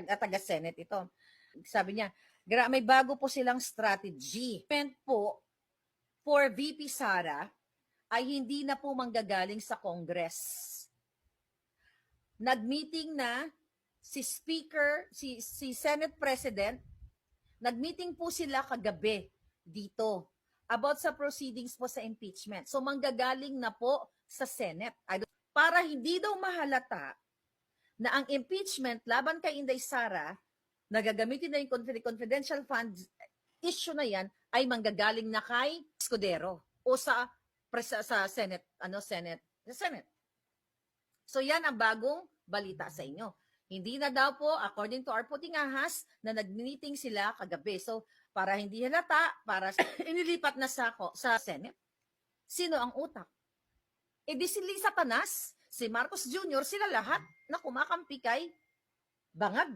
taga-Senate ito. Sabi niya, may bago po silang strategy. Meant po, for VP Sara, ay hindi na po manggagaling sa Congress. Nag-meeting na si Speaker, si Senate President, nag-meeting po sila kagabi dito about sa proceedings po sa impeachment. So manggagaling na po sa Senate. Para hindi daw mahalata na ang impeachment laban kay Inday Sara, nagagamitin na yung confidential funds issue na yan, ay manggagaling na kay Escudero o sa Senate, Senate. So yan ang bagong balita sa inyo. Hindi na daw po, according to our puting ahas, na nag-meeting sila kagabi. So, para hindi halata, para inilipat na sa Senate. Sino ang utak? E di si Lisa Tanas, si Marcos Jr., sila lahat na kumakampi kay Bangag.